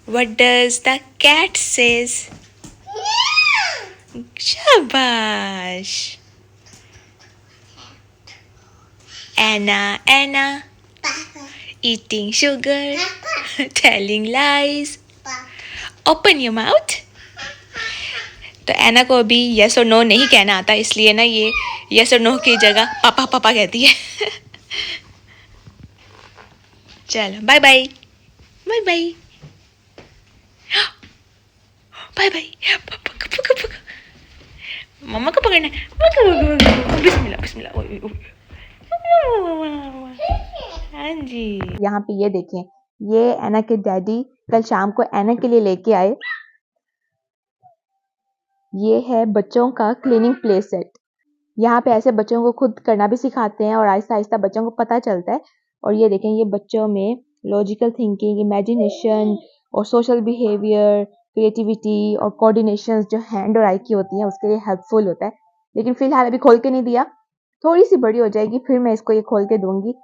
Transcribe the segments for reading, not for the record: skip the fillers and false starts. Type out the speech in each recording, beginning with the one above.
What does the cat says? Shabash. Anna, Anna. Eating sugar. Telling lies. Open your mouth. तो एना को अभी yes और no नहीं कहना आता, इसलिए ना ये यस और नो की जगह पापा पापा कहती है। चलो bye bye bye bye bye bye. मम्मा को पकड़ना है। बिस्मिल्लाह बिस्मिल्लाह। हाँ जी। यहाँ पे ये देखें, ये एना के डैडी कल शाम को एना के लिए लेके आए। ये है बच्चों का क्लीनिंग प्ले सेट। यहाँ पे ऐसे बच्चों को खुद करना भी सिखाते हैं और आहिस्ता आहिस्ता बच्चों को पता चलता है। और ये देखें, ये बच्चों में लॉजिकल थिंकिंग, इमेजिनेशन और सोशल बिहेवियर, क्रिएटिविटी और कोऑर्डिनेशन जो हैंड और आई की होती है उसके लिए हेल्पफुल होता है। लेकिन फिलहाल अभी खोल के नहीं दिया, थोड़ी सी बड़ी हो जाएगी फिर मैं इसको ये खोल के दूंगी।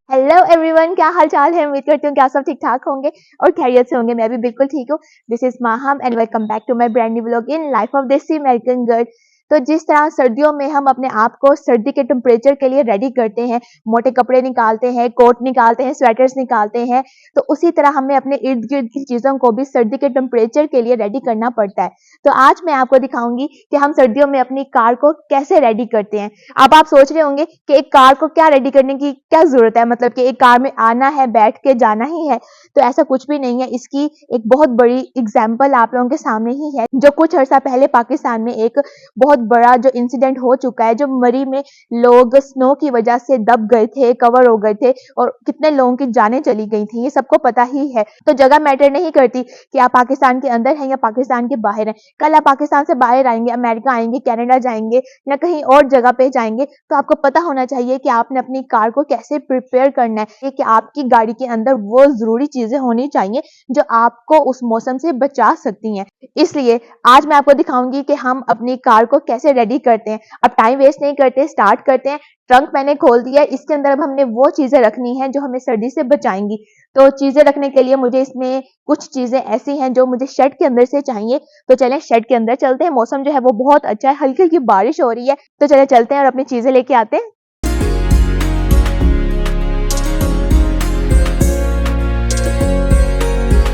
हेलो एवरीवन, क्या हाल चाल है? उम्मीद करती हूँ कि आप सब ठीक ठाक होंगे और खैरियत से होंगे। मैं भी बिल्कुल ठीक हूँ। This is Maham and welcome back to my brand new vlog in life of desi American girl. तो जिस तरह सर्दियों में हम अपने आप को सर्दी के टेम्परेचर के लिए रेडी करते हैं, मोटे कपड़े निकालते हैं, कोट निकालते हैं, स्वेटर्स निकालते हैं, तो उसी तरह हमें अपने इर्द गिर्द की चीजों को भी सर्दी के टेम्परेचर के लिए रेडी करना पड़ता है। तो आज मैं आपको दिखाऊंगी कि हम सर्दियों में अपनी कार को कैसे रेडी करते हैं। अब आप सोच रहे होंगे कि एक कार को क्या रेडी करने की क्या जरूरत है, मतलब कि एक कार में आना है, बैठ के जाना ही है। तो ऐसा कुछ भी नहीं है। इसकी एक बहुत बड़ी एग्जाम्पल आप लोगों के सामने ही है, जो कुछ अर्सा पहले पाकिस्तान में एक बहुत बड़ा जो इंसिडेंट हो चुका है, जो मरी में लोग स्नो की वजह से दब गए थे, कवर हो गए थे और कितने लोगों की जानें चली गई थी, ये सबको पता ही है। तो जगह मैटर नहीं करती कि आप पाकिस्तान के अंदर हैं या पाकिस्तान के बाहर हैं। कल आप पाकिस्तान से बाहर आएंगे, अमेरिका आएंगे, कनाडा जाएंगे या कहीं और जगह पे जाएंगे, तो आपको पता होना चाहिए कि आपने अपनी कार को कैसे प्रिपेयर करना है, कि आपकी गाड़ी के अंदर वो जरूरी चीजें होनी चाहिए जो आपको उस मौसम से बचा सकती हैं। इसलिए आज मैं आपको दिखाऊंगी कि हम अपनी कार को कैसे रेडी करते हैं। अब टाइम वेस्ट नहीं करते, स्टार्ट करते हैं। ट्रंक मैंने खोल दिया है, इसके अंदर अब हमने वो चीजें रखनी है जो हमें सर्दी से बचाएंगी। तो चीजें रखने के लिए मुझे इसमें कुछ चीजें ऐसी हैं जो मुझे शेड के अंदर से चाहिए। तो चलें शेड के अंदर चलते हैं। मौसम जो है वो बहुत अच्छा है, हल्की हल्की बारिश हो रही है। तो चले चलते हैं और अपनी चीजें लेके आते हैं।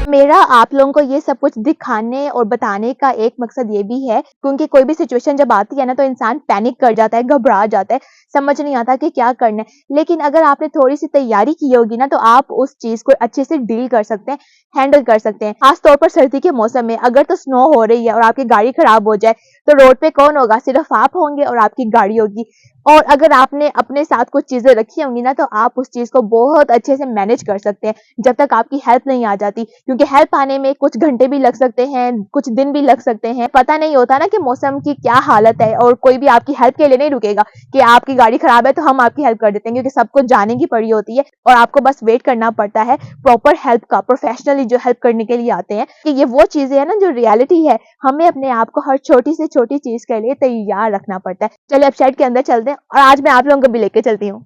मेरा आप लोगों को ये सब कुछ दिखाने और बताने का एक मकसद ये भी है, क्योंकि कोई भी सिचुएशन जब आती है ना, तो इंसान पैनिक कर जाता है, घबरा जाता है, समझ नहीं आता कि क्या करना है। लेकिन अगर आपने थोड़ी सी तैयारी की होगी ना, तो आप उस चीज को अच्छे से डील कर सकते हैं, हैंडल कर सकते हैं। खास तौर पर सर्दी के मौसम में अगर तो स्नो हो रही है और आपकी गाड़ी खराब हो जाए, तो रोड पे कौन होगा? सिर्फ आप होंगे और आपकी गाड़ी होगी। और अगर आपने अपने साथ कुछ चीजें रखी होंगी ना, तो आप उस चीज को बहुत अच्छे से मैनेज कर सकते हैं जब तक आपकी हेल्प नहीं आ जाती। क्योंकि हेल्प आने में कुछ घंटे भी लग सकते हैं, कुछ दिन भी लग सकते हैं। पता नहीं होता ना कि मौसम की क्या हालत है, और कोई भी आपकी हेल्प के लिए नहीं रुकेगा कि आपकी गाड़ी खराब है तो हम आपकी हेल्प कर देते हैं, क्योंकि सबको जाने की पड़ी होती है और आपको बस वेट करना पड़ता है प्रॉपर हेल्प का। प्रोफेशनली जो हेल्प करने के लिए आते हैं, कि ये वो चीजें है ना जो रियलिटी है। हमें अपने आप को हर छोटी से छोटी चीज के लिए तैयार रखना पड़ता है। चलिए अब शेड के अंदर चलते हैं और आज मैं आप लोगों को भी लेके चलती हूँ।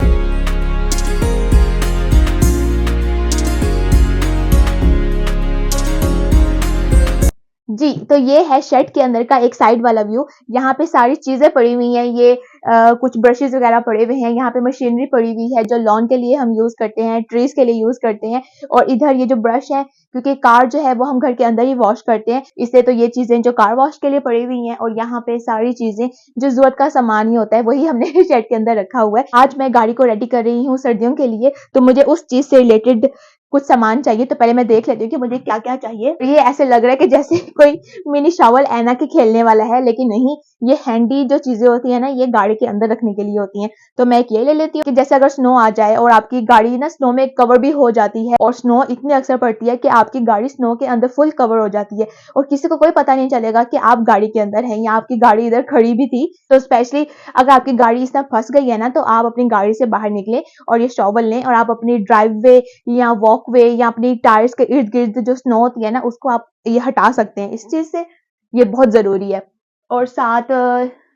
जी, तो ये है शेड के अंदर का एक साइड वाला व्यू। यहाँ पे सारी चीजें पड़ी हुई हैं। ये कुछ ब्रशेस वगैरह पड़े हुए हैं। यहाँ पे मशीनरी पड़ी हुई है जो लॉन के लिए हम यूज करते हैं, ट्रीज के लिए यूज करते हैं। और इधर ये जो ब्रश है, क्योंकि कार जो है वो हम घर के अंदर ही वॉश करते हैं, इससे तो ये चीजें जो कार वॉश के लिए पड़ी हुई हैं। और यहाँ पे सारी चीजें जो जरूरत का सामान ही होता है वही हमने शेड के अंदर रखा हुआ है। आज मैं गाड़ी को रेडी कर रही हूँ सर्दियों के लिए, तो मुझे उस चीज से रिलेटेड कुछ सामान चाहिए। तो पहले मैं देख लेती हूँ कि मुझे क्या क्या चाहिए। ये ऐसे लग रहा है कि जैसे कोई मिनी शावल ऐना के खेलने वाला है, लेकिन नहीं, ये हैंडी जो चीजें होती है ना, ये गाड़ी के अंदर रखने के लिए होती हैं। तो मैं एक ये ले लेती हूँ कि जैसे अगर स्नो आ जाए और आपकी गाड़ी ना स्नो में कवर भी हो जाती है, और स्नो इतनी अक्सर पड़ती है कि आपकी गाड़ी स्नो के अंदर फुल कवर हो जाती है और किसी को कोई पता नहीं चलेगा कि आप गाड़ी के अंदर हैं या आपकी गाड़ी इधर खड़ी भी थी। तो स्पेशली अगर आपकी गाड़ी इस तरह फंस गई है ना, तो आप अपनी गाड़ी से बाहर निकले और ये शॉवल लें और आप अपनी ड्राइववे या वॉकवे या अपनी टायर्स के इर्द गिर्द जो स्नो होती है ना, उसको आप ये हटा सकते हैं इस चीज से। ये बहुत जरूरी है। और साथ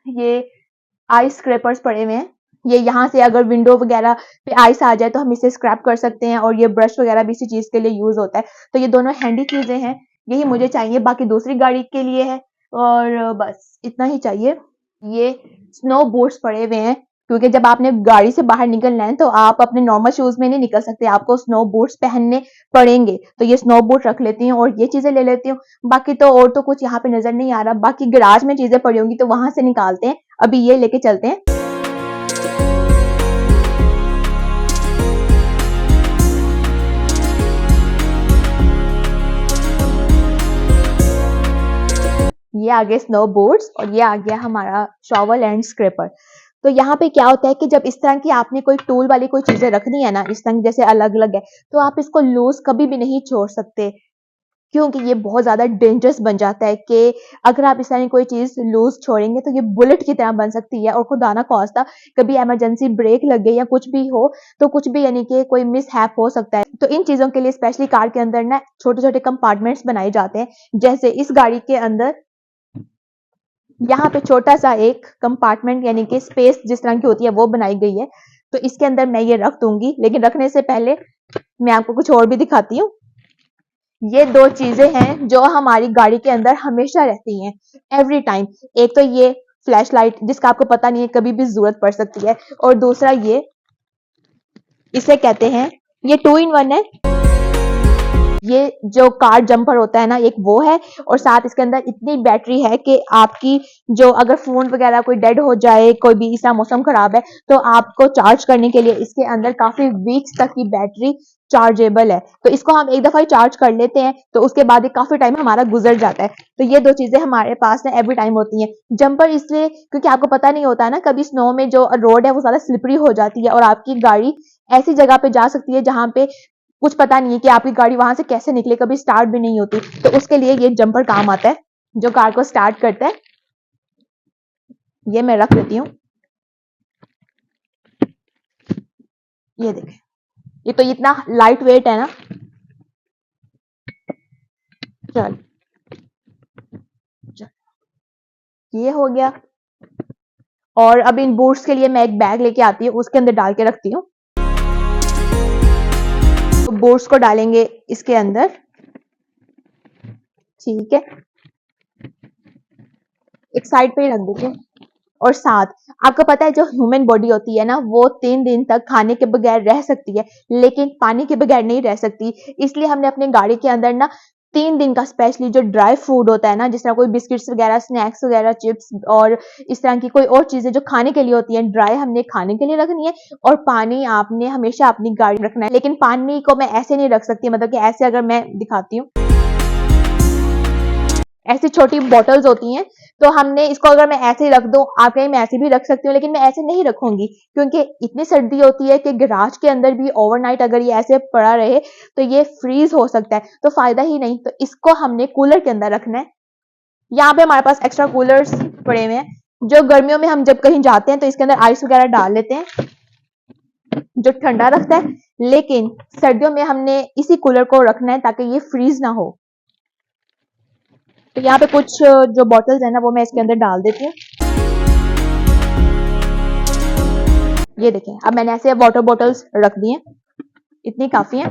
ये आइस स्क्रैपर्स पड़े हुए हैं, ये यहाँ से अगर विंडो वगैरह पे आइस आ जाए तो हम इसे स्क्रैप कर सकते हैं, और ये ब्रश वगैरह भी इसी चीज के लिए यूज होता है। तो ये दोनों हैंडी चीजें हैं, यही मुझे चाहिए, बाकी दूसरी गाड़ी के लिए है, और बस इतना ही चाहिए। ये स्नो बूट्स पड़े हुए हैं, क्योंकि जब आपने गाड़ी से बाहर निकलना है तो आप अपने नॉर्मल शूज में नहीं निकल सकते, आपको स्नो बूट्स पहनने पड़ेंगे। तो ये स्नो बूट रख लेती हूँ और ये चीजें ले लेती हूँ। बाकी तो और तो कुछ यहाँ पे नजर नहीं आ रहा, बाकी गैराज में चीजें पड़ी होंगी तो वहां से निकालते हैं, अभी ये लेके चलते हैं। ये आ गए स्नो बोर्ड्स, और ये आ गया हमारा शॉवल एंड स्क्रैपर। तो यहाँ पे क्या होता है कि जब इस तरह की आपने कोई टूल वाली कोई चीजें रखनी है ना, इस तरह जैसे अलग अलग है, तो आप इसको लूज कभी भी नहीं छोड़ सकते, क्योंकि ये बहुत ज्यादा डेंजरस बन जाता है कि अगर आप इस तरह की कोई चीज लूज छोड़ेंगे तो ये बुलेट की तरह बन सकती है, और खुदा ना खास्ता कभी इमरजेंसी ब्रेक लग गई या कुछ भी हो तो कुछ भी यानी कि कोई मिसहैप हो सकता है। तो इन चीजों के लिए स्पेशली कार के अंदर ना छोटे छोटे कंपार्टमेंट्स बनाए जाते हैं। जैसे इस गाड़ी के अंदर यहाँ पे छोटा सा एक कंपार्टमेंट यानी कि स्पेस जिस तरह की होती है वो बनाई गई है, तो इसके अंदर मैं ये रख दूंगी। लेकिन रखने से पहले मैं आपको कुछ और भी दिखाती हूँ। ये दो चीजें हैं जो हमारी गाड़ी के अंदर हमेशा रहती हैं, एवरी टाइम। एक तो ये फ्लैश लाइट, जिसका आपको पता नहीं है कभी भी जरूरत पड़ सकती है, और दूसरा ये, इसे कहते हैं, ये 2 in 1 है। ये जो कार जंपर होता है ना, एक वो है, और साथ इसके अंदर इतनी बैटरी है कि आपकी जो अगर फोन वगैरह कोई डेड हो जाए, कोई भी ऐसा मौसम खराब है, तो आपको चार्ज करने के लिए इसके अंदर काफी वीक्स तक की बैटरी चार्जेबल है। तो इसको हम एक दफा ही चार्ज कर लेते हैं तो उसके बाद काफी टाइम हमारा गुजर जाता है। तो ये दो चीजें हमारे पास ना एवरी टाइम होती हैं। जंपर इसलिए क्योंकि आपको पता नहीं होता है ना, कभी स्नो में जो रोड है वो ज्यादा स्लिपरी हो जाती है और आपकी गाड़ी ऐसी जगह पे जा सकती है जहां पे कुछ पता नहीं है कि आपकी गाड़ी वहां से कैसे निकले, कभी स्टार्ट भी नहीं होती। तो उसके लिए ये जंपर काम आता है जो कार को स्टार्ट करता है। ये मैं रख देती हूँ। ये देखें, ये तो इतना लाइट वेट है ना। चल चल, ये हो गया। और अब इन बूट्स के लिए मैं एक बैग लेके आती हूँ, उसके अंदर डाल के रखती हूँ। तो बूट्स को डालेंगे इसके अंदर, ठीक है, एक साइड पे ही रख दीजिए। और साथ आपको पता है जो ह्यूमन बॉडी होती है ना, वो 3 दिन तक खाने के बगैर रह सकती है, लेकिन पानी के बगैर नहीं रह सकती। इसलिए हमने अपनी गाड़ी के अंदर ना 3 दिन का स्पेशली जो ड्राई फूड होता है ना, जिस तरह कोई बिस्किट्स वगैरह, स्नैक्स वगैरह, चिप्स और इस तरह की कोई और चीजें जो खाने के लिए होती हैं, ड्राई हमने खाने के लिए रखनी है। और पानी आपने हमेशा अपनी गाड़ी में रखना है। लेकिन पानी को मैं ऐसे नहीं रख सकती, मतलब कि ऐसे अगर मैं दिखाती हूँ, ऐसी छोटी बॉटल्स होती हैं, तो हमने इसको अगर मैं ऐसे ही रख दूं, आप कहीं मैं ऐसे भी रख सकती हूँ, लेकिन मैं ऐसे नहीं रखूंगी क्योंकि इतनी सर्दी होती है कि गैराज के अंदर भी ओवरनाइट अगर ये ऐसे पड़ा रहे तो ये फ्रीज हो सकता है, तो फायदा ही नहीं। तो इसको हमने कूलर के अंदर रखना है। यहाँ पे हमारे पास एक्स्ट्रा कूलर्स पड़े हुए हैं, जो गर्मियों में हम जब कहीं जाते हैं तो इसके अंदर आइस वगैरह डाल लेते हैं जो ठंडा रखता है। लेकिन सर्दियों में हमने इसी कूलर को रखना है ताकि ये फ्रीज ना हो। तो यहाँ पे कुछ जो बॉटल्स है ना वो मैं इसके अंदर डाल देती हूँ। ये देखें, अब मैंने ऐसे वाटर बॉटल्स रख दी हैं, इतनी काफी हैं।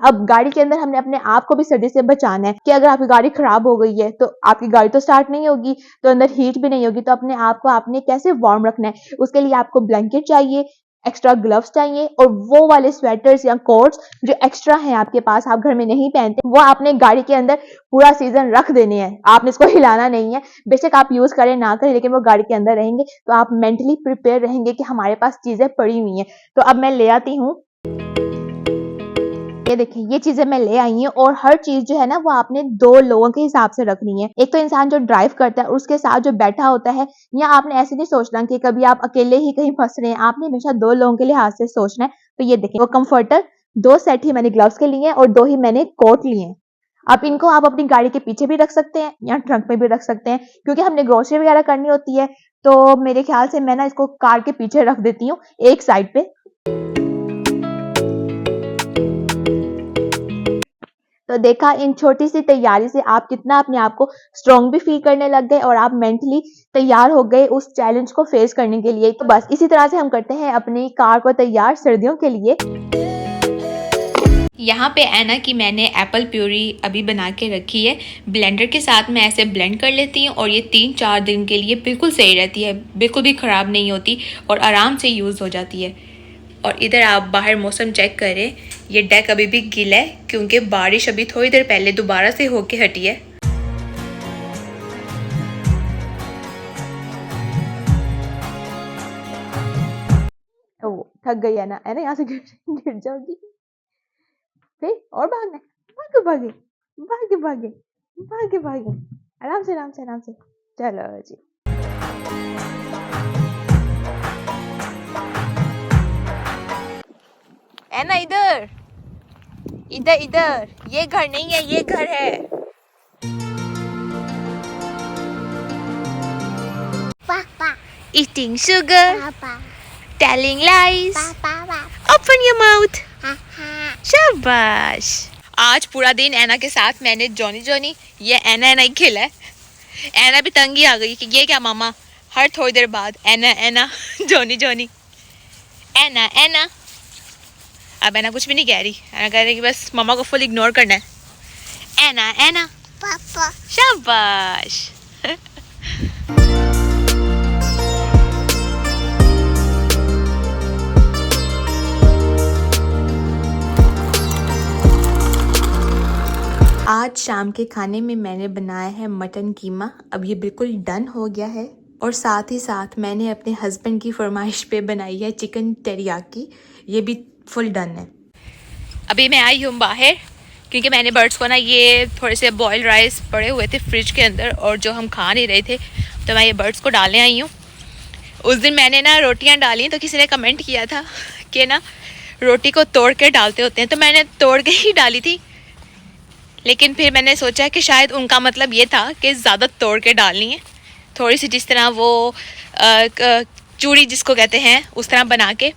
अब गाड़ी के अंदर हमने अपने आप को भी सर्दी से बचाना है कि अगर आपकी गाड़ी खराब हो गई है तो आपकी गाड़ी तो स्टार्ट नहीं होगी, तो अंदर हीट भी नहीं होगी, तो अपने आप को आपने कैसे वार्म रखना है। उसके लिए आपको ब्लैंकेट चाहिए, एक्स्ट्रा ग्लव्स चाहिए, और वो वाले स्वेटर्स या कोट्स जो एक्स्ट्रा हैं आपके पास, आप घर में नहीं पहनते, वो आपने गाड़ी के अंदर पूरा सीजन रख देने हैं। आपने इसको हिलाना नहीं है, बेशक आप यूज करें ना करें, लेकिन वो गाड़ी के अंदर रहेंगे, तो आप मेंटली प्रिपेयर रहेंगे कि हमारे पास चीजें पड़ी हुई हैं। तो अब मैं ले आती हूँ, ये देखिए, ये चीजें मैं ले आई हूँ। और हर चीज जो है ना वो आपने 2 लोगों के हिसाब से रखनी है। एक तो इंसान जो ड्राइव करता है और उसके साथ जो बैठा होता है, या आपने ऐसे नहीं सोचना कि कभी आप अकेले ही कहीं फंस रहे हैं, आपने हमेशा 2 लोगों के लिहाज से सोचना है। तो ये देखिए, वो कंफर्टर 2 सेट ही मैंने ग्लव्स के लिए और 2 ही मैंने कोट लिए हैं। अब इनको आप अपनी गाड़ी के पीछे भी रख सकते हैं या ट्रंक में भी रख सकते हैं, क्योंकि हमने ग्रोसरी वगैरह करनी होती है। तो मेरे ख्याल से मैं ना इसको कार के पीछे रख देती हूँ एक साइड पे। तो देखा इन छोटी सी तैयारी से आप कितना अपने आप को स्ट्रॉन्ग भी फील करने लग गए और आप मेंटली तैयार हो गए उस चैलेंज को फेस करने के लिए। तो बस इसी तरह से हम करते हैं अपनी कार को तैयार सर्दियों के लिए। यहाँ पे एना की मैंने एप्पल प्यूरी अभी बना के रखी है। ब्लेंडर के साथ मैं ऐसे ब्लेंड कर लेती हूँ और ये 3-4 दिन के लिए बिल्कुल सही रहती है, बिल्कुल भी ख़राब नहीं होती और आराम से यूज़ हो जाती है। और इधर आप बाहर मौसम चेक करें, ये डेक अभी भी गीला है क्योंकि बारिश अभी थोड़ी देर पहले दोबारा से होके हटी है। ओ थक गई है ना यहाँ से गिर जाओगी फिर और भागना, भागे भागे भागे भागे भागे भागे, आराम से आराम से आराम से, चलो जी। एना इधर इधर इधर, ये घर नहीं है, ये घर है। Papa. Eating sugar, Papa. telling lies, Papa. open your mouth, Papa. शाबाश। आज पूरा दिन ऐना के साथ मैंने जॉनी जॉनी ये ऐना ऐना ही खेला है। ऐना भी तंगी आ गई कि ये क्या मामा, हर थोड़ी देर बाद ऐना ऐना जॉनी जॉनी, ऐना ऐना। अब ऐना कुछ भी नहीं कह रही, ऐना कह रही कि बस मामा को फुल इग्नोर करना है। ऐना ऐना, Papa. शाबाश। आज शाम के खाने में मैंने बनाया है मटन कीमा। अब ये बिल्कुल डन हो गया है और साथ ही साथ मैंने अपने हस्बैंड की फरमाइश पे बनाई है चिकन टेरियाकी, ये भी फुल डन है। अभी मैं आई हूँ बाहर क्योंकि मैंने बर्ड्स को ना ये थोड़े से बॉइल्ड राइस पड़े हुए थे फ्रिज के अंदर और जो हम खा नहीं रहे थे, तो मैं ये बर्ड्स को डालने आई हूँ। उस दिन मैंने ना रोटियाँ डाली तो किसी ने कमेंट किया था कि ना रोटी को तोड़ के डालते होते हैं, तो मैंने तोड़ के ही डाली थी। लेकिन फिर मैंने सोचा कि शायद उनका मतलब ये था कि ज़्यादा तोड़ के डालनी है, थोड़ी सी जिस तरह वो चूड़ी जिसको कहते हैं उस तरह बना के।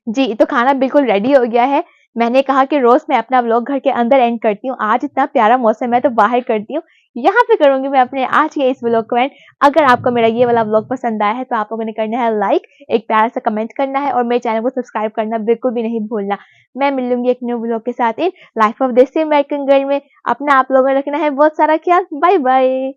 जी, तो खाना बिल्कुल रेडी हो गया है। मैंने कहा कि रोज़ मैं अपना व्लॉग घर के अंदर एंड करती हूँ, आज इतना प्यारा मौसम है तो बाहर करती हूँ। यहाँ पे करूँगी मैं अपने आज के इस व्लॉग को एंड। अगर आपको मेरा ये वाला व्लॉग पसंद आया है तो आप लोगों ने करना है लाइक, एक प्यारा सा कमेंट करना है और मेरे चैनल को सब्सक्राइब करना बिल्कुल भी नहीं भूलना। मैं मिलूँगी एक न्यू व्लॉग के साथ इन life of desi American girl में। अपना आप लोगों ने रखना है बहुत सारा ख्याल। Bye bye.